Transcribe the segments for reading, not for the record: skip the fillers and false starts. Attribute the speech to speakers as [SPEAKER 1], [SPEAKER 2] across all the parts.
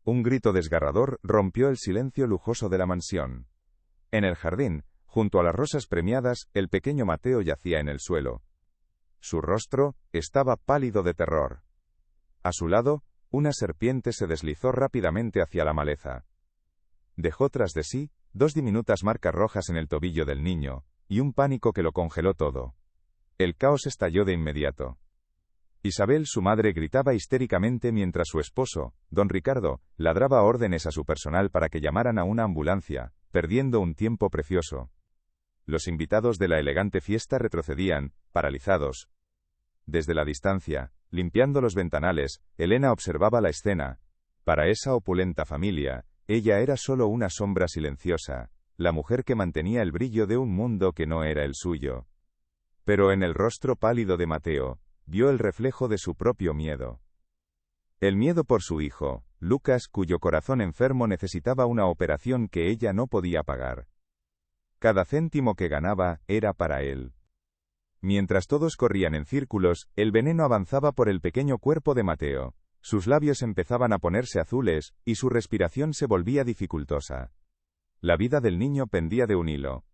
[SPEAKER 1] Un grito desgarrador rompió el silencio lujoso de la mansión. En el jardín, junto a las rosas premiadas, el pequeño Mateo yacía en el suelo. Su rostro estaba pálido de terror. A su lado, una serpiente se deslizó rápidamente hacia la maleza. Dejó tras de sí 2 diminutas marcas rojas en el tobillo del niño, y un pánico que lo congeló todo. El caos estalló de inmediato. Isabel, su madre, gritaba histéricamente mientras su esposo, don Ricardo, ladraba órdenes a su personal para que llamaran a una ambulancia, perdiendo un tiempo precioso. Los invitados de la elegante fiesta retrocedían, paralizados. Desde la distancia, limpiando los ventanales, Elena observaba la escena. Para esa opulenta familia, ella era solo una sombra silenciosa, la mujer que mantenía el brillo de un mundo que no era el suyo. Pero en el rostro pálido de Mateo, vio el reflejo de su propio miedo. El miedo por su hijo, Lucas, cuyo corazón enfermo necesitaba una operación que ella no podía pagar. Cada céntimo que ganaba era para él. Mientras todos corrían en círculos, el veneno avanzaba por el pequeño cuerpo de Mateo. Sus labios empezaban a ponerse azules, y su respiración se volvía dificultosa. La vida del niño pendía de un hilo.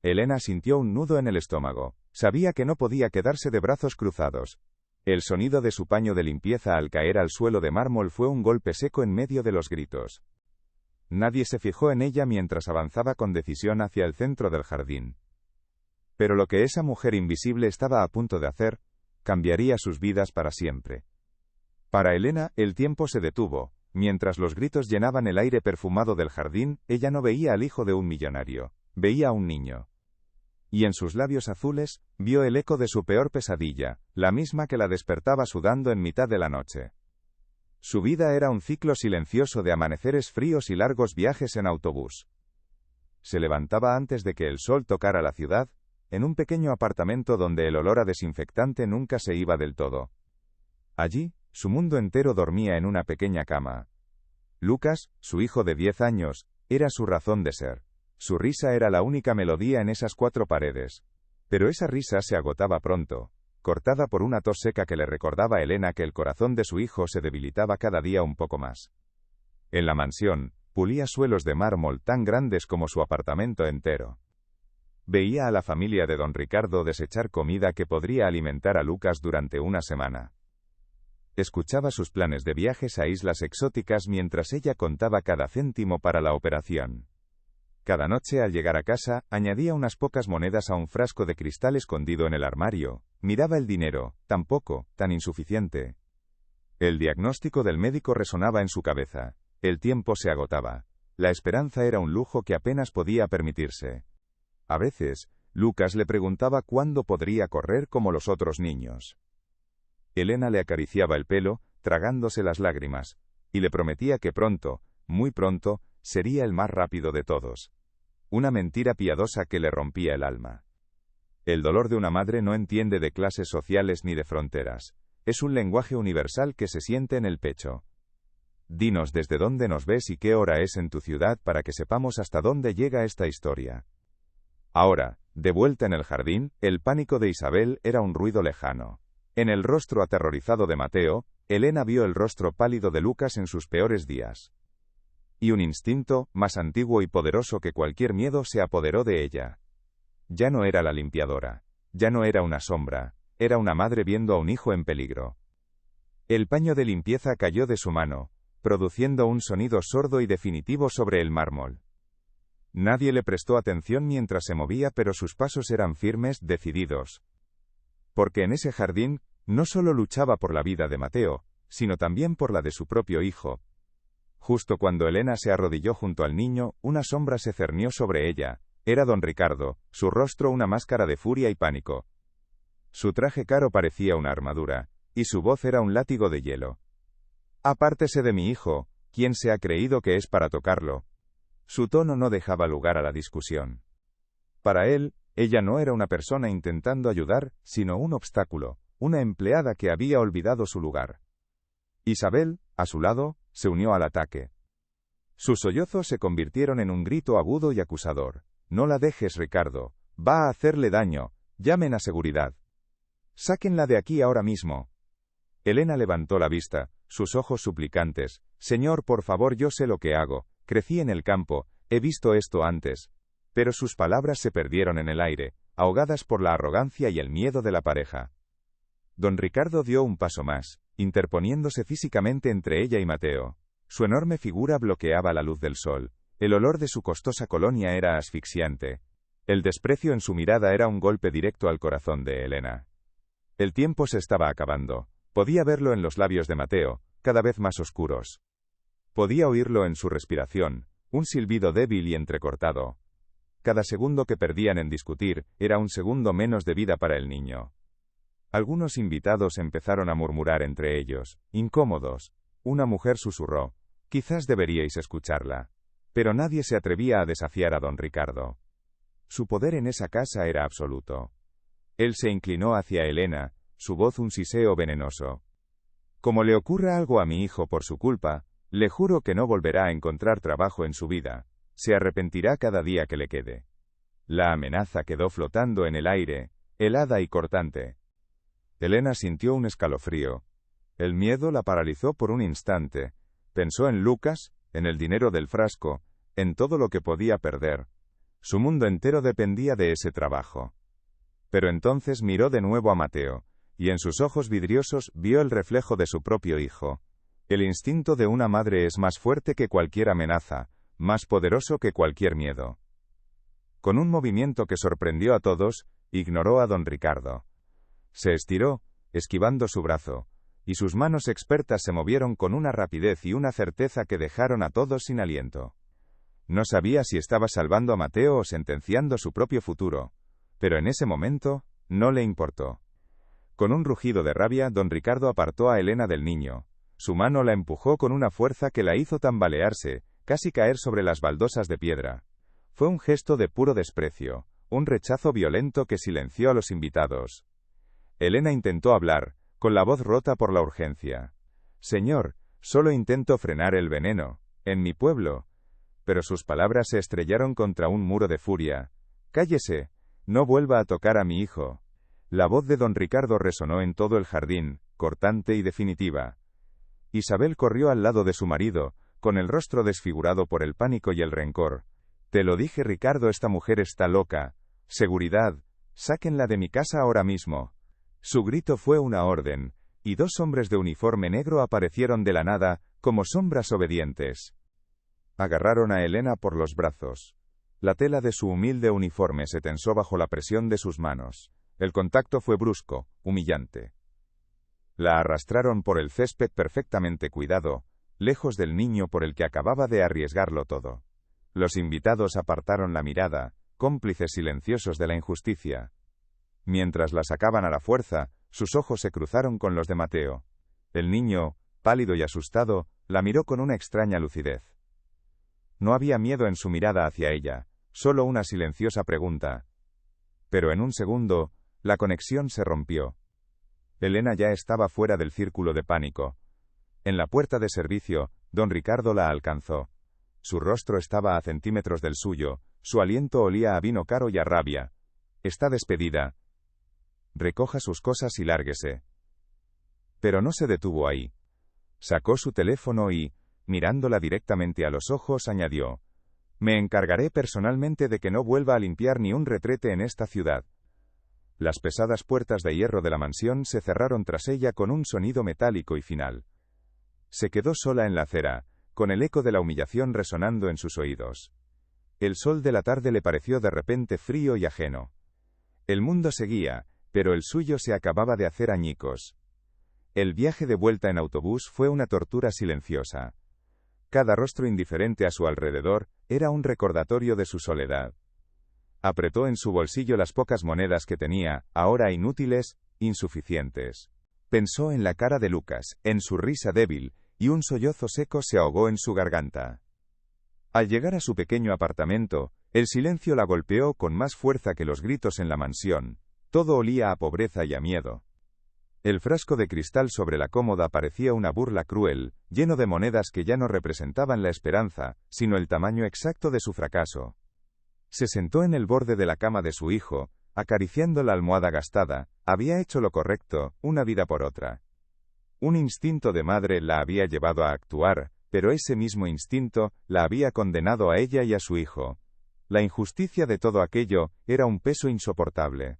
[SPEAKER 1] Elena sintió un nudo en el estómago. Sabía que no podía quedarse de brazos cruzados. El sonido de su paño de limpieza al caer al suelo de mármol fue un golpe seco en medio de los gritos. Nadie se fijó en ella mientras avanzaba con decisión hacia el centro del jardín. Pero lo que esa mujer invisible estaba a punto de hacer, cambiaría sus vidas para siempre. Para Elena, el tiempo se detuvo. Mientras los gritos llenaban el aire perfumado del jardín, ella no veía al hijo de un millonario, veía a un niño. Y en sus labios azules, vio el eco de su peor pesadilla, la misma que la despertaba sudando en mitad de la noche. Su vida era un ciclo silencioso de amaneceres fríos y largos viajes en autobús. Se levantaba antes de que el sol tocara la ciudad, en un pequeño apartamento donde el olor a desinfectante nunca se iba del todo. Allí, su mundo entero dormía en una pequeña cama. Lucas, su hijo de 10 años, era su razón de ser. Su risa era la única melodía en esas 4 paredes. Pero esa risa se agotaba pronto, cortada por una tos seca que le recordaba a Elena que el corazón de su hijo se debilitaba cada día un poco más. En la mansión, pulía suelos de mármol tan grandes como su apartamento entero. Veía a la familia de don Ricardo desechar comida que podría alimentar a Lucas durante una semana. Escuchaba sus planes de viajes a islas exóticas mientras ella contaba cada céntimo para la operación. Cada noche al llegar a casa, añadía unas pocas monedas a un frasco de cristal escondido en el armario. Miraba el dinero, tan poco, tan insuficiente. El diagnóstico del médico resonaba en su cabeza. El tiempo se agotaba. La esperanza era un lujo que apenas podía permitirse. A veces, Lucas le preguntaba cuándo podría correr como los otros niños. Elena le acariciaba el pelo, tragándose las lágrimas, y le prometía que pronto, muy pronto, sería el más rápido de todos. Una mentira piadosa que le rompía el alma. El dolor de una madre no entiende de clases sociales ni de fronteras. Es un lenguaje universal que se siente en el pecho. Dinos desde dónde nos ves y qué hora es en tu ciudad para que sepamos hasta dónde llega esta historia. Ahora, de vuelta en el jardín, el pánico de Isabel era un ruido lejano. En el rostro aterrorizado de Mateo, Elena vio el rostro pálido de Lucas en sus peores días. Y un instinto, más antiguo y poderoso que cualquier miedo, se apoderó de ella. Ya no era la limpiadora. Ya no era una sombra. Era una madre viendo a un hijo en peligro. El paño de limpieza cayó de su mano, produciendo un sonido sordo y definitivo sobre el mármol. Nadie le prestó atención mientras se movía, pero sus pasos eran firmes, decididos. Porque en ese jardín, no solo luchaba por la vida de Mateo, sino también por la de su propio hijo. Justo cuando Elena se arrodilló junto al niño, una sombra se cernió sobre ella. Era don Ricardo, su rostro una máscara de furia y pánico. Su traje caro parecía una armadura, y su voz era un látigo de hielo. «Apártese de mi hijo, ¿quién se ha creído que es para tocarlo?» Su tono no dejaba lugar a la discusión. Para él, ella no era una persona intentando ayudar, sino un obstáculo, una empleada que había olvidado su lugar. Isabel, a su lado, se unió al ataque. Sus sollozos se convirtieron en un grito agudo y acusador. «No la dejes, Ricardo. Va a hacerle daño. Llamen a seguridad. Sáquenla de aquí ahora mismo». Elena levantó la vista. sus ojos suplicantes. Señor, por favor, yo sé lo que hago, crecí en el campo, he visto esto antes. Pero sus palabras se perdieron en el aire, ahogadas por la arrogancia y el miedo de la pareja. Don Ricardo dio un paso más, interponiéndose físicamente entre ella y Mateo. Su enorme figura bloqueaba la luz del sol. El olor de su costosa colonia era asfixiante. El desprecio en su mirada era un golpe directo al corazón de Elena. El tiempo se estaba acabando. Podía verlo en los labios de Mateo, cada vez más oscuros. Podía oírlo en su respiración, un silbido débil y entrecortado. Cada segundo que perdían en discutir era un segundo menos de vida para el niño. Algunos invitados empezaron a murmurar entre ellos, incómodos. Una mujer susurró: «Quizás deberíais escucharla». Pero nadie se atrevía a desafiar a don Ricardo. Su poder en esa casa era absoluto. Él se inclinó hacia Elena, su voz un siseo venenoso. «Como le ocurra algo a mi hijo por su culpa, le juro que no volverá a encontrar trabajo en su vida. Se arrepentirá cada día que le quede». La amenaza quedó flotando en el aire, helada y cortante. Elena sintió un escalofrío. El miedo la paralizó por un instante. Pensó en Lucas, en el dinero del frasco, en todo lo que podía perder. Su mundo entero dependía de ese trabajo. Pero entonces miró de nuevo a Mateo, y en sus ojos vidriosos vio el reflejo de su propio hijo. El instinto de una madre es más fuerte que cualquier amenaza, más poderoso que cualquier miedo. Con un movimiento que sorprendió a todos, ignoró a don Ricardo. Se estiró, esquivando su brazo, y sus manos expertas se movieron con una rapidez y una certeza que dejaron a todos sin aliento. No sabía si estaba salvando a Mateo o sentenciando su propio futuro, pero en ese momento, no le importó. Con un rugido de rabia, don Ricardo apartó a Elena del niño. Su mano la empujó con una fuerza que la hizo tambalearse, casi caer sobre las baldosas de piedra. Fue un gesto de puro desprecio, un rechazo violento que silenció a los invitados. Elena intentó hablar, con la voz rota por la urgencia. «Señor, solo intento frenar el veneno, en mi pueblo». Pero sus palabras se estrellaron contra un muro de furia. «Cállese, no vuelva a tocar a mi hijo». La voz de don Ricardo resonó en todo el jardín, cortante y definitiva. Isabel corrió al lado de su marido, con el rostro desfigurado por el pánico y el rencor. «Te lo dije, Ricardo, esta mujer está loca. Seguridad, sáquenla de mi casa ahora mismo». Su grito fue una orden, y dos hombres de uniforme negro aparecieron de la nada, como sombras obedientes. Agarraron a Elena por los brazos. La tela de su humilde uniforme se tensó bajo la presión de sus manos. El contacto fue brusco, humillante. La arrastraron por el césped perfectamente cuidado, lejos del niño por el que acababa de arriesgarlo todo. Los invitados apartaron la mirada, cómplices silenciosos de la injusticia. Mientras la sacaban a la fuerza, sus ojos se cruzaron con los de Mateo. El niño, pálido y asustado, la miró con una extraña lucidez. No había miedo en su mirada hacia ella, solo una silenciosa pregunta. Pero en un segundo, la conexión se rompió. Elena ya estaba fuera del círculo de pánico. En la puerta de servicio, don Ricardo la alcanzó. Su rostro estaba a centímetros del suyo, su aliento olía a vino caro y a rabia. «Está despedida. Recoja sus cosas y lárguese». Pero no se detuvo ahí. Sacó su teléfono y, mirándola directamente a los ojos, añadió: «Me encargaré personalmente de que no vuelva a limpiar ni un retrete en esta ciudad». Las pesadas puertas de hierro de la mansión se cerraron tras ella con un sonido metálico y final. Se quedó sola en la acera, con el eco de la humillación resonando en sus oídos. El sol de la tarde le pareció de repente frío y ajeno. El mundo seguía, pero el suyo se acababa de hacer añicos. El viaje de vuelta en autobús fue una tortura silenciosa. Cada rostro indiferente a su alrededor era un recordatorio de su soledad. Apretó en su bolsillo las pocas monedas que tenía, ahora inútiles, insuficientes. Pensó en la cara de Lucas, en su risa débil, y un sollozo seco se ahogó en su garganta. Al llegar a su pequeño apartamento, el silencio la golpeó con más fuerza que los gritos en la mansión. Todo olía a pobreza y a miedo. El frasco de cristal sobre la cómoda parecía una burla cruel, lleno de monedas que ya no representaban la esperanza, sino el tamaño exacto de su fracaso. Se sentó en el borde de la cama de su hijo, acariciando la almohada gastada. Había hecho lo correcto, una vida por otra. Un instinto de madre la había llevado a actuar, pero ese mismo instinto la había condenado a ella y a su hijo. La injusticia de todo aquello era un peso insoportable.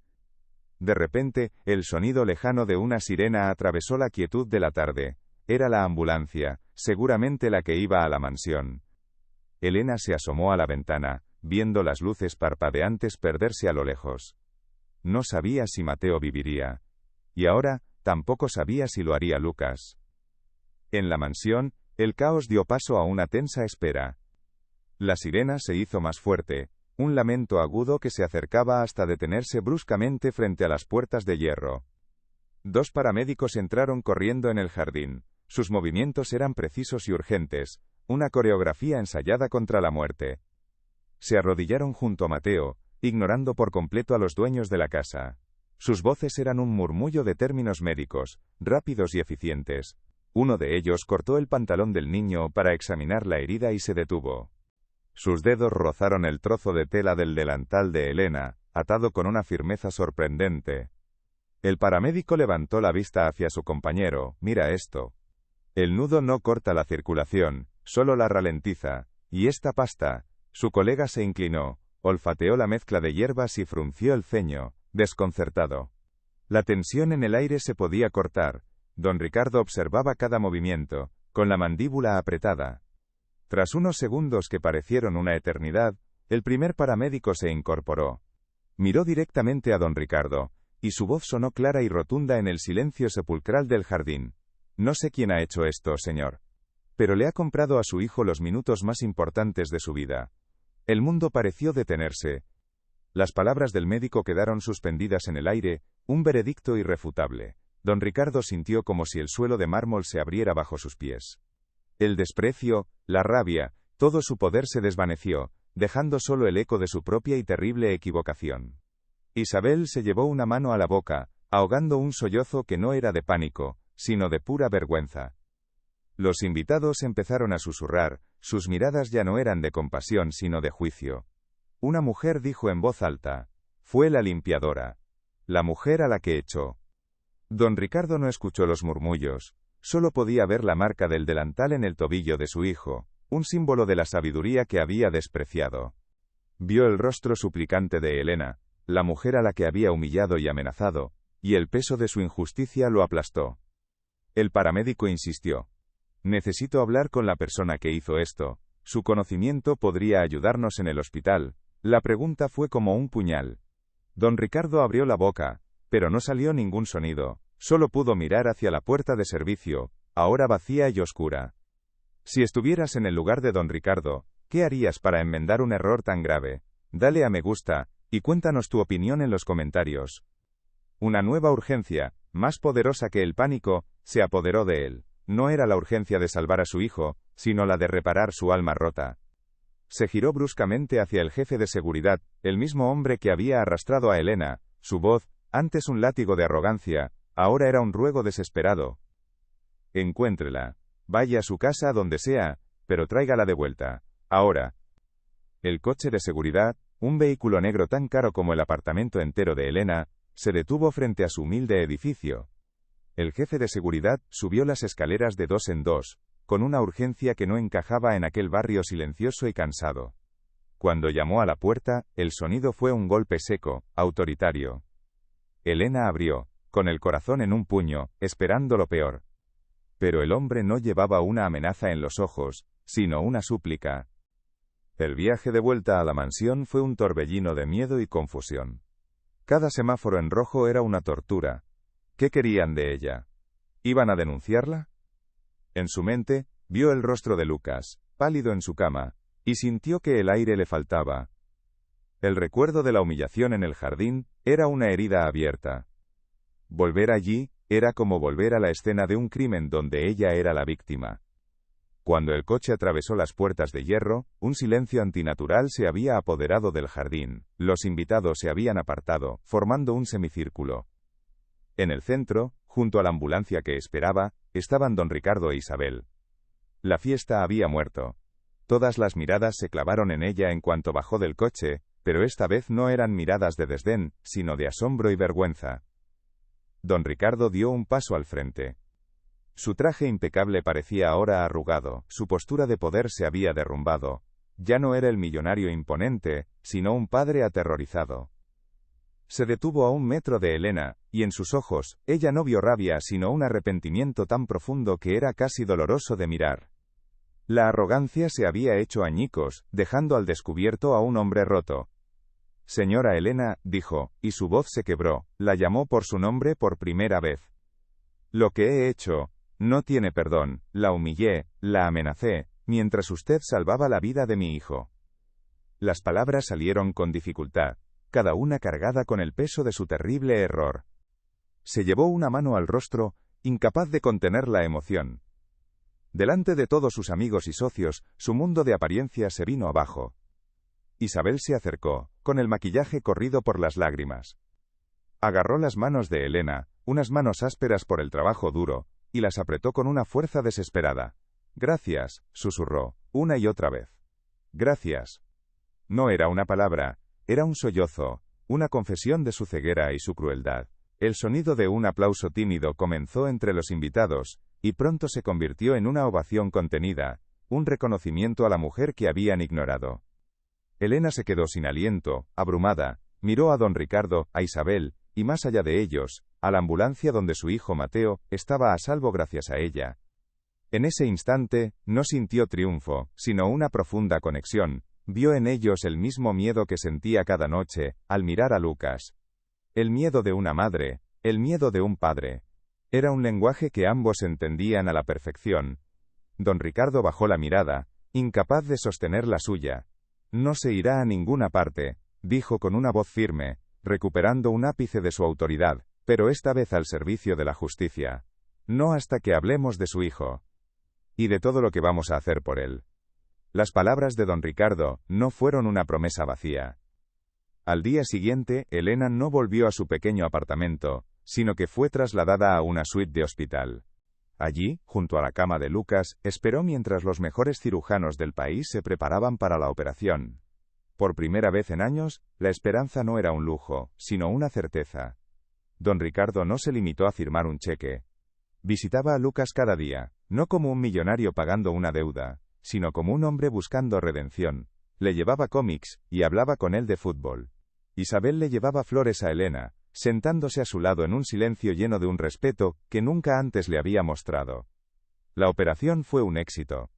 [SPEAKER 1] De repente, el sonido lejano de una sirena atravesó la quietud de la tarde. Era la ambulancia, seguramente la que iba a la mansión. Elena se asomó a la ventana, viendo las luces parpadeantes perderse a lo lejos. No sabía si Mateo viviría. Y ahora, tampoco sabía si lo haría Lucas. En la mansión, el caos dio paso a una tensa espera. La sirena se hizo más fuerte, un lamento agudo que se acercaba hasta detenerse bruscamente frente a las puertas de hierro. 2 paramédicos entraron corriendo en el jardín. Sus movimientos eran precisos y urgentes, una coreografía ensayada contra la muerte. Se arrodillaron junto a Mateo, ignorando por completo a los dueños de la casa. Sus voces eran un murmullo de términos médicos, rápidos y eficientes. Uno de ellos cortó el pantalón del niño para examinar la herida y se detuvo. Sus dedos rozaron el trozo de tela del delantal de Elena, atado con una firmeza sorprendente. El paramédico levantó la vista hacia su compañero. «Mira esto. El nudo no corta la circulación, solo la ralentiza. ¿Y esta pasta?» Su colega se inclinó, olfateó la mezcla de hierbas y frunció el ceño, desconcertado. La tensión en el aire se podía cortar. Don Ricardo observaba cada movimiento, con la mandíbula apretada. Tras unos segundos que parecieron una eternidad, el primer paramédico se incorporó. Miró directamente a don Ricardo, y su voz sonó clara y rotunda en el silencio sepulcral del jardín. «No sé quién ha hecho esto, señor. Pero le ha comprado a su hijo los minutos más importantes de su vida». El mundo pareció detenerse. Las palabras del médico quedaron suspendidas en el aire, un veredicto irrefutable. Don Ricardo sintió como si el suelo de mármol se abriera bajo sus pies. El desprecio, la rabia, todo su poder se desvaneció, dejando solo el eco de su propia y terrible equivocación. Isabel se llevó una mano a la boca, ahogando un sollozo que no era de pánico, sino de pura vergüenza. Los invitados empezaron a susurrar, sus miradas ya no eran de compasión sino de juicio. Una mujer dijo en voz alta: «Fue la limpiadora. La mujer a la que echó». Don Ricardo no escuchó los murmullos. Solo podía ver la marca del delantal en el tobillo de su hijo, un símbolo de la sabiduría que había despreciado. Vio el rostro suplicante de Elena, la mujer a la que había humillado y amenazado, y el peso de su injusticia lo aplastó. El paramédico insistió: «Necesito hablar con la persona que hizo esto. Su conocimiento podría ayudarnos en el hospital». La pregunta fue como un puñal. Don Ricardo abrió la boca, pero no salió ningún sonido. Solo pudo mirar hacia la puerta de servicio, ahora vacía y oscura. Si estuvieras en el lugar de don Ricardo, ¿qué harías para enmendar un error tan grave? Dale a me gusta, y cuéntanos tu opinión en los comentarios. Una nueva urgencia, más poderosa que el pánico, se apoderó de él. No era la urgencia de salvar a su hijo, sino la de reparar su alma rota. Se giró bruscamente hacia el jefe de seguridad, el mismo hombre que había arrastrado a Elena. Su voz, antes un látigo de arrogancia, ahora era un ruego desesperado. «Encuéntrela. Vaya a su casa donde sea, pero tráigala de vuelta. Ahora». El coche de seguridad, un vehículo negro tan caro como el apartamento entero de Elena, se detuvo frente a su humilde edificio. El jefe de seguridad subió las escaleras de 2 en 2, con una urgencia que no encajaba en aquel barrio silencioso y cansado. Cuando llamó a la puerta, el sonido fue un golpe seco, autoritario. Elena abrió, con el corazón en un puño, esperando lo peor. Pero el hombre no llevaba una amenaza en los ojos, sino una súplica. El viaje de vuelta a la mansión fue un torbellino de miedo y confusión. Cada semáforo en rojo era una tortura. ¿Qué querían de ella? ¿Iban a denunciarla? En su mente, vio el rostro de Lucas, pálido en su cama, y sintió que el aire le faltaba. El recuerdo de la humillación en el jardín era una herida abierta. Volver allí era como volver a la escena de un crimen donde ella era la víctima. Cuando el coche atravesó las puertas de hierro, un silencio antinatural se había apoderado del jardín. Los invitados se habían apartado, formando un semicírculo. En el centro, junto a la ambulancia que esperaba, estaban don Ricardo e Isabel. La fiesta había muerto. Todas las miradas se clavaron en ella en cuanto bajó del coche, pero esta vez no eran miradas de desdén, sino de asombro y vergüenza. Don Ricardo dio un paso al frente. Su traje impecable parecía ahora arrugado, su postura de poder se había derrumbado. Ya no era el millonario imponente, sino un padre aterrorizado. Se detuvo a 1 metro de Elena, y en sus ojos, ella no vio rabia sino un arrepentimiento tan profundo que era casi doloroso de mirar. La arrogancia se había hecho añicos, dejando al descubierto a un hombre roto. Señora Elena, dijo, y su voz se quebró, la llamó por su nombre por primera vez. Lo que he hecho, no tiene perdón, la humillé, la amenacé, mientras usted salvaba la vida de mi hijo. Las palabras salieron con dificultad, cada una cargada con el peso de su terrible error. Se llevó una mano al rostro, incapaz de contener la emoción. Delante de todos sus amigos y socios, su mundo de apariencia se vino abajo. Isabel se acercó, con el maquillaje corrido por las lágrimas. Agarró las manos de Elena, unas manos ásperas por el trabajo duro, y las apretó con una fuerza desesperada. Gracias, susurró, una y otra vez. Gracias. No era una palabra, era un sollozo, una confesión de su ceguera y su crueldad. El sonido de un aplauso tímido comenzó entre los invitados, y pronto se convirtió en una ovación contenida, un reconocimiento a la mujer que habían ignorado. Elena se quedó sin aliento, abrumada, miró a don Ricardo, a Isabel, y más allá de ellos, a la ambulancia donde su hijo Mateo estaba a salvo gracias a ella. En ese instante, no sintió triunfo, sino una profunda conexión, vio en ellos el mismo miedo que sentía cada noche, al mirar a Lucas. El miedo de una madre, el miedo de un padre. Era un lenguaje que ambos entendían a la perfección. Don Ricardo bajó la mirada, incapaz de sostener la suya. No se irá a ninguna parte, dijo con una voz firme, recuperando un ápice de su autoridad, pero esta vez al servicio de la justicia. No hasta que hablemos de su hijo. Y de todo lo que vamos a hacer por él. Las palabras de don Ricardo no fueron una promesa vacía. Al día siguiente, Elena no volvió a su pequeño apartamento, sino que fue trasladada a una suite de hospital. Allí, junto a la cama de Lucas, esperó mientras los mejores cirujanos del país se preparaban para la operación. Por primera vez en años, la esperanza no era un lujo, sino una certeza. Don Ricardo no se limitó a firmar un cheque. Visitaba a Lucas cada día, no como un millonario pagando una deuda, sino como un hombre buscando redención. Le llevaba cómics, y hablaba con él de fútbol. Isabel le llevaba flores a Elena, sentándose a su lado en un silencio lleno de un respeto que nunca antes le había mostrado. La operación fue un éxito.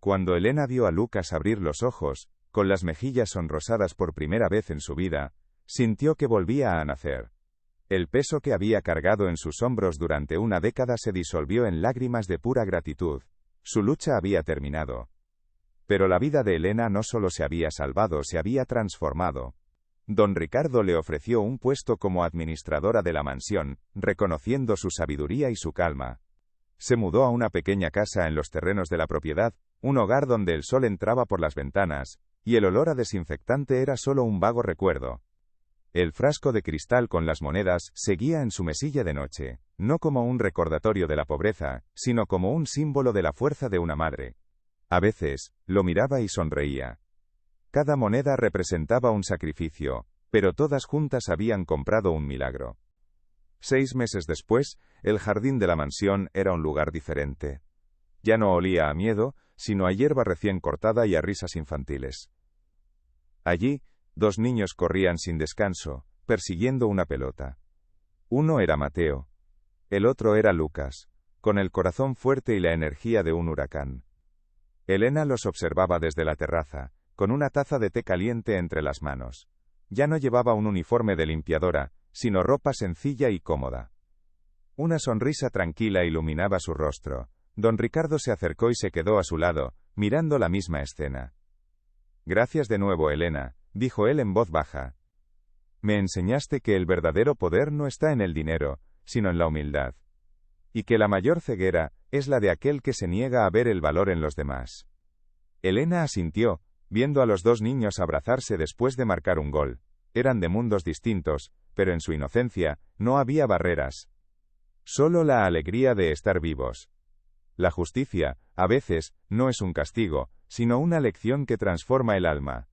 [SPEAKER 1] Cuando Elena vio a Lucas abrir los ojos, con las mejillas sonrosadas por primera vez en su vida, sintió que volvía a nacer. El peso que había cargado en sus hombros durante una década se disolvió en lágrimas de pura gratitud. Su lucha había terminado. Pero la vida de Elena no solo se había salvado, se había transformado. Don Ricardo le ofreció un puesto como administradora de la mansión, reconociendo su sabiduría y su calma. Se mudó a una pequeña casa en los terrenos de la propiedad, un hogar donde el sol entraba por las ventanas, y el olor a desinfectante era solo un vago recuerdo. El frasco de cristal con las monedas seguía en su mesilla de noche, no como un recordatorio de la pobreza, sino como un símbolo de la fuerza de una madre. A veces, lo miraba y sonreía. Cada moneda representaba un sacrificio, pero todas juntas habían comprado un milagro. 6 meses después, el jardín de la mansión era un lugar diferente. Ya no olía a miedo, sino a hierba recién cortada y a risas infantiles. Allí, 2 niños corrían sin descanso, persiguiendo una pelota. Uno era Mateo. El otro era Lucas, con el corazón fuerte y la energía de un huracán. Elena los observaba desde la terraza, con una taza de té caliente entre las manos. Ya no llevaba un uniforme de limpiadora, sino ropa sencilla y cómoda. Una sonrisa tranquila iluminaba su rostro. Don Ricardo se acercó y se quedó a su lado, mirando la misma escena. Gracias de nuevo, Elena, dijo él en voz baja. Me enseñaste que el verdadero poder no está en el dinero, sino en la humildad. Y que la mayor ceguera es la de aquel que se niega a ver el valor en los demás. Elena asintió, viendo a los 2 niños abrazarse después de marcar un gol. Eran de mundos distintos, pero en su inocencia, no había barreras. Solo la alegría de estar vivos. La justicia, a veces, no es un castigo, sino una lección que transforma el alma.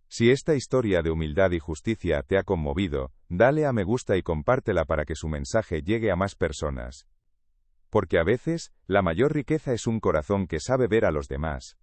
[SPEAKER 1] Si esta historia de humildad y justicia te ha conmovido, dale a me gusta y compártela para que su mensaje llegue a más personas. Porque a veces, la mayor riqueza es un corazón que sabe ver a los demás.